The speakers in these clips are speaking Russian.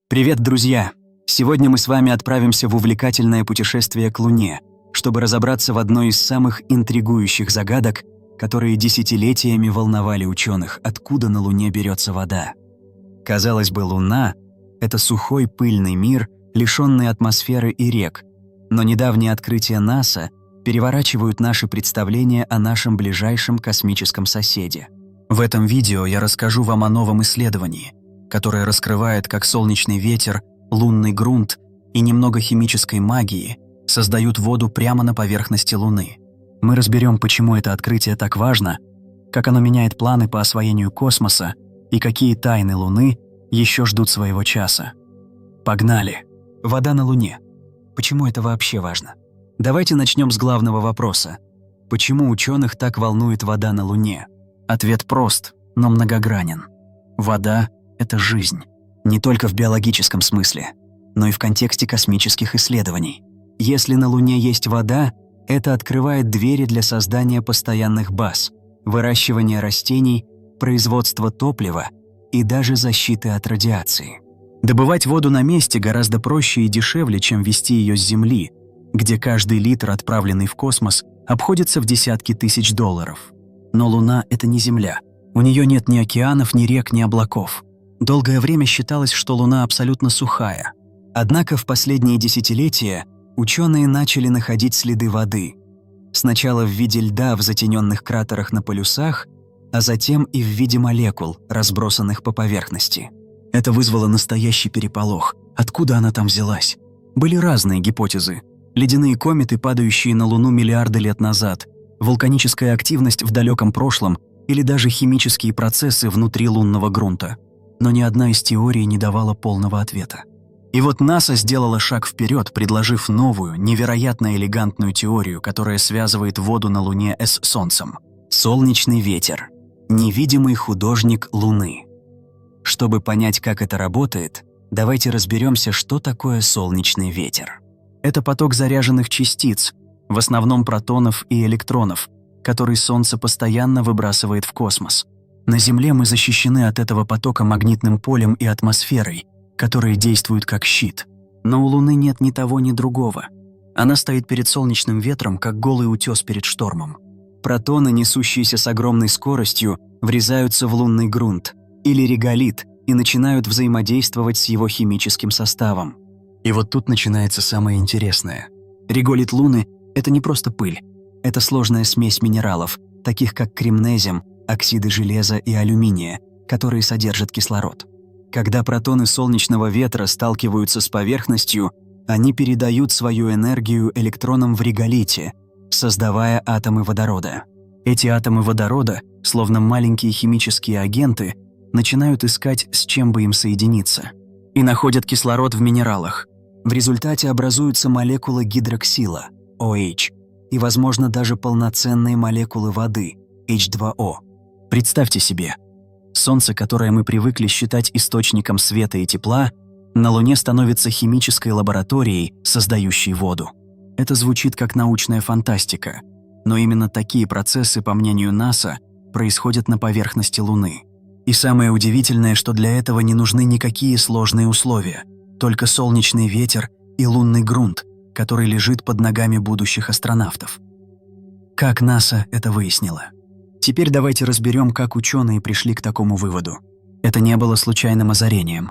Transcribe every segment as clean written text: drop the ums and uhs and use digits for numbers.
Привет, друзья! Сегодня мы с вами отправимся в увлекательное путешествие к Луне, чтобы разобраться в одной из самых интригующих загадок, которые десятилетиями волновали ученых, откуда на Луне берется вода. Казалось бы, Луна — это сухой пыльный мир, лишенный атмосферы и рек, но недавние открытия НАСА переворачивают наши представления о нашем ближайшем космическом соседе. В этом видео я расскажу вам о новом исследовании, которое раскрывает, как солнечный ветер, лунный грунт и немного химической магии создают воду прямо на поверхности Луны. Мы разберем, почему это открытие так важно, как оно меняет планы по освоению космоса и какие тайны Луны еще ждут своего часа. Погнали! Вода на Луне. Почему это вообще важно? Давайте начнем с главного вопроса. Почему ученых так волнует вода на Луне? Ответ прост, но многогранен. Вода — это жизнь. Не только в биологическом смысле, но и в контексте космических исследований. Если на Луне есть вода, это открывает двери для создания постоянных баз, выращивания растений, производства топлива и даже защиты от радиации. Добывать воду на месте гораздо проще и дешевле, чем везти ее с Земли, где каждый литр, отправленный в космос, обходится в десятки тысяч долларов. Но Луна — это не Земля. У нее нет ни океанов, ни рек, ни облаков. Долгое время считалось, что Луна абсолютно сухая. Однако в последние десятилетия ученые начали находить следы воды. Сначала в виде льда в затененных кратерах на полюсах, а затем и в виде молекул, разбросанных по поверхности. Это вызвало настоящий переполох. Откуда она там взялась? Были разные гипотезы. Ледяные кометы, падающие на Луну миллиарды лет назад, вулканическая активность в далеком прошлом или даже химические процессы внутри лунного грунта. Но ни одна из теорий не давала полного ответа. И вот НАСА сделала шаг вперед, предложив новую, невероятно элегантную теорию, которая связывает воду на Луне с Солнцем. Солнечный ветер. Невидимый художник Луны. Чтобы понять, как это работает, давайте разберемся, что такое солнечный ветер. Это поток заряженных частиц, в основном протонов и электронов, который Солнце постоянно выбрасывает в космос. На Земле мы защищены от этого потока магнитным полем и атмосферой, которые действуют как щит. Но у Луны нет ни того, ни другого. Она стоит перед солнечным ветром, как голый утес перед штормом. Протоны, несущиеся с огромной скоростью, врезаются в лунный грунт или реголит и начинают взаимодействовать с его химическим составом. И вот тут начинается самое интересное. Реголит Луны — это не просто пыль. Это сложная смесь минералов, таких как кремнезем, оксиды железа и алюминия, которые содержат кислород. Когда протоны солнечного ветра сталкиваются с поверхностью, они передают свою энергию электронам в реголите, создавая атомы водорода. Эти атомы водорода, словно маленькие химические агенты, начинают искать, с чем бы им соединиться, и находят кислород в минералах. В результате образуются молекулы гидроксила, OH, и, возможно, даже полноценные молекулы воды, H2O. Представьте себе, Солнце, которое мы привыкли считать источником света и тепла, на Луне становится химической лабораторией, создающей воду. Это звучит как научная фантастика, но именно такие процессы, по мнению НАСА, происходят на поверхности Луны. И самое удивительное, что для этого не нужны никакие сложные условия, только солнечный ветер и лунный грунт, который лежит под ногами будущих астронавтов. Как НАСА это выяснило? Теперь давайте разберем, как ученые пришли к такому выводу. Это не было случайным озарением.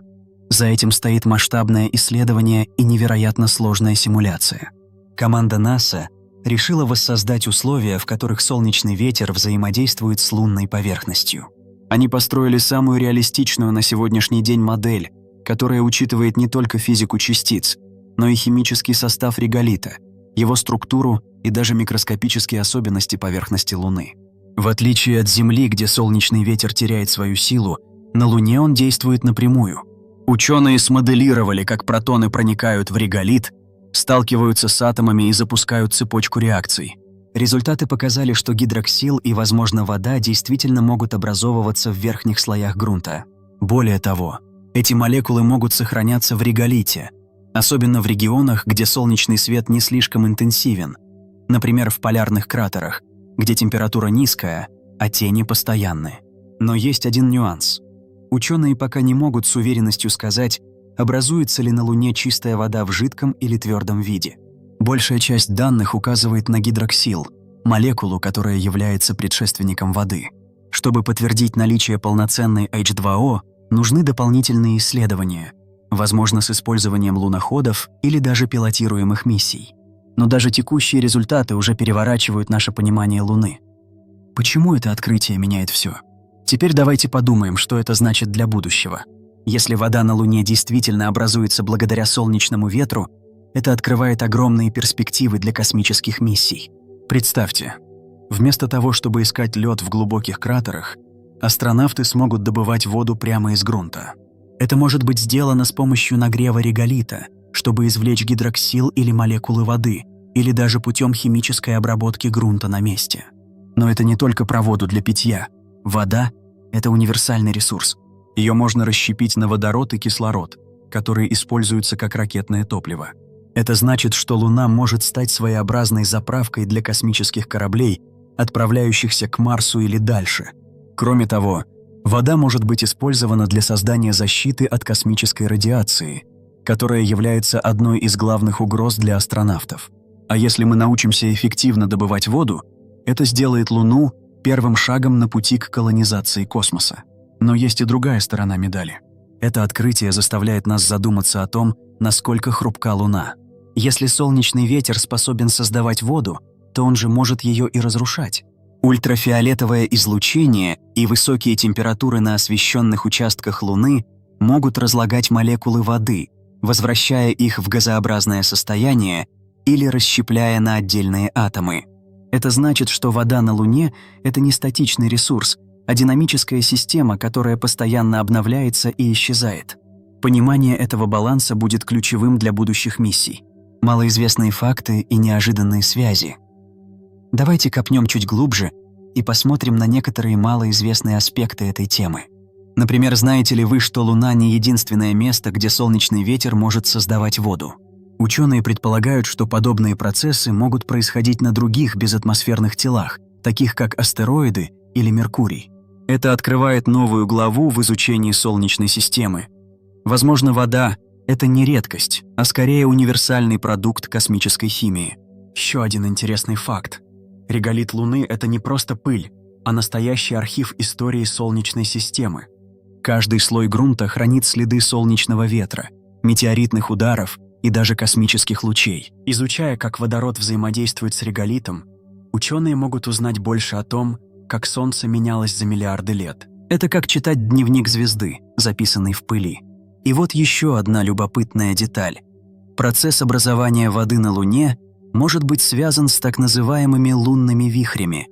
За этим стоит масштабное исследование и невероятно сложная симуляция. Команда НАСА решила воссоздать условия, в которых солнечный ветер взаимодействует с лунной поверхностью. Они построили самую реалистичную на сегодняшний день модель, которая учитывает не только физику частиц, но и химический состав реголита, его структуру и даже микроскопические особенности поверхности Луны. В отличие от Земли, где солнечный ветер теряет свою силу, на Луне он действует напрямую. Ученые смоделировали, как протоны проникают в реголит, сталкиваются с атомами и запускают цепочку реакций. Результаты показали, что гидроксил и, возможно, вода действительно могут образовываться в верхних слоях грунта. Более того, эти молекулы могут сохраняться в реголите, особенно в регионах, где солнечный свет не слишком интенсивен, например, в полярных кратерах, где температура низкая, а тени постоянны. Но есть один нюанс. Ученые пока не могут с уверенностью сказать, образуется ли на Луне чистая вода в жидком или твердом виде. Большая часть данных указывает на гидроксил, молекулу, которая является предшественником воды. Чтобы подтвердить наличие полноценной H2O, нужны дополнительные исследования, возможно, с использованием луноходов или даже пилотируемых миссий. Но даже текущие результаты уже переворачивают наше понимание Луны. Почему это открытие меняет все? Теперь давайте подумаем, что это значит для будущего. Если вода на Луне действительно образуется благодаря солнечному ветру, это открывает огромные перспективы для космических миссий. Представьте, вместо того, чтобы искать лед в глубоких кратерах, астронавты смогут добывать воду прямо из грунта. Это может быть сделано с помощью нагрева реголита, чтобы извлечь гидроксил или молекулы воды, или даже путем химической обработки грунта на месте. Но это не только про воду для питья. Вода – это универсальный ресурс. Ее можно расщепить на водород и кислород, которые используются как ракетное топливо. Это значит, что Луна может стать своеобразной заправкой для космических кораблей, отправляющихся к Марсу или дальше. Кроме того, вода может быть использована для создания защиты от космической радиации, которая является одной из главных угроз для астронавтов. А если мы научимся эффективно добывать воду, это сделает Луну первым шагом на пути к колонизации космоса. Но есть и другая сторона медали. Это открытие заставляет нас задуматься о том, насколько хрупка Луна. Если солнечный ветер способен создавать воду, то он же может ее и разрушать. Ультрафиолетовое излучение и высокие температуры на освещенных участках Луны могут разлагать молекулы воды, возвращая их в газообразное состояние или расщепляя на отдельные атомы. Это значит, что вода на Луне – это не статичный ресурс, а динамическая система, которая постоянно обновляется и исчезает. Понимание этого баланса будет ключевым для будущих миссий. Малоизвестные факты и неожиданные связи. Давайте копнем чуть глубже и посмотрим на некоторые малоизвестные аспекты этой темы. Например, знаете ли вы, что Луна не единственное место, где солнечный ветер может создавать воду? Ученые предполагают, что подобные процессы могут происходить на других безатмосферных телах, таких как астероиды или Меркурий. Это открывает новую главу в изучении Солнечной системы. Возможно, вода – это не редкость, а скорее универсальный продукт космической химии. Еще один интересный факт. Реголит Луны – это не просто пыль, а настоящий архив истории Солнечной системы. Каждый слой грунта хранит следы солнечного ветра, метеоритных ударов и даже космических лучей. Изучая, как водород взаимодействует с реголитом, ученые могут узнать больше о том, как Солнце менялось за миллиарды лет. Это как читать дневник звезды, записанный в пыли. И вот еще одна любопытная деталь. Процесс образования воды на Луне может быть связан с так называемыми лунными вихрями,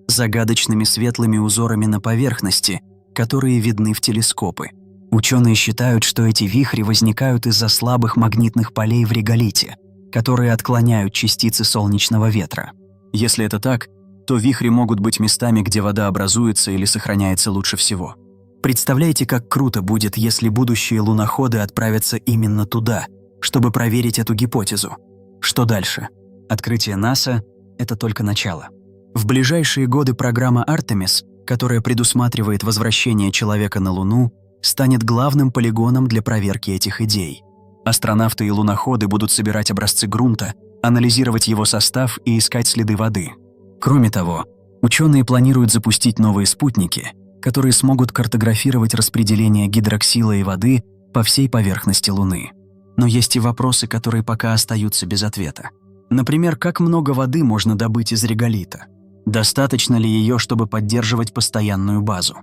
загадочными светлыми узорами на поверхности, которые видны в телескопы. Ученые считают, что эти вихри возникают из-за слабых магнитных полей в реголите, которые отклоняют частицы солнечного ветра. Если это так, то вихри могут быть местами, где вода образуется или сохраняется лучше всего. Представляете, как круто будет, если будущие луноходы отправятся именно туда, чтобы проверить эту гипотезу. Что дальше? Открытие НАСА – это только начало. В ближайшие годы программа Артемис, которая предусматривает возвращение человека на Луну, станет главным полигоном для проверки этих идей. Астронавты и луноходы будут собирать образцы грунта, анализировать его состав и искать следы воды. Кроме того, ученые планируют запустить новые спутники, которые смогут картографировать распределение гидроксила и воды по всей поверхности Луны. Но есть и вопросы, которые пока остаются без ответа. Например, как много воды можно добыть из реголита? Достаточно ли ее, чтобы поддерживать постоянную базу?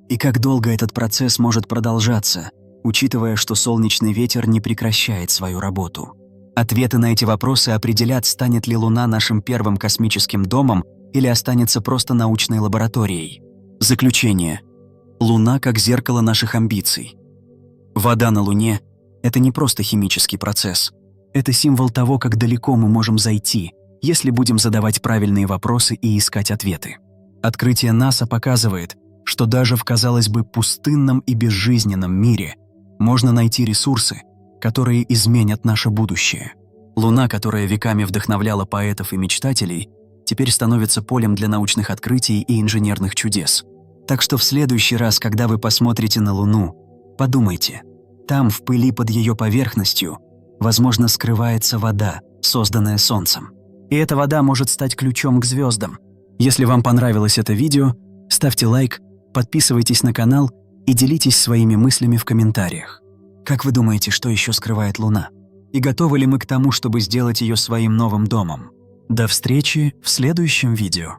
И как долго этот процесс может продолжаться, учитывая, что солнечный ветер не прекращает свою работу? Ответы на эти вопросы определят, станет ли Луна нашим первым космическим домом или останется просто научной лабораторией. Заключение. Луна как зеркало наших амбиций. Вода на Луне – это не просто химический процесс. Это символ того, как далеко мы можем зайти, если будем задавать правильные вопросы и искать ответы. Открытие НАСА показывает, что даже в, казалось бы, пустынном и безжизненном мире можно найти ресурсы, которые изменят наше будущее. Луна, которая веками вдохновляла поэтов и мечтателей, теперь становится полем для научных открытий и инженерных чудес. Так что в следующий раз, когда вы посмотрите на Луну, подумайте, Там, в пыли под ее поверхностью, возможно, скрывается вода, созданная Солнцем. И эта вода может стать ключом к звездам. Если вам понравилось это видео, ставьте лайк, подписывайтесь на канал и делитесь своими мыслями в комментариях. Как вы думаете, что еще скрывает Луна? И готовы ли мы к тому, чтобы сделать ее своим новым домом? До встречи в следующем видео.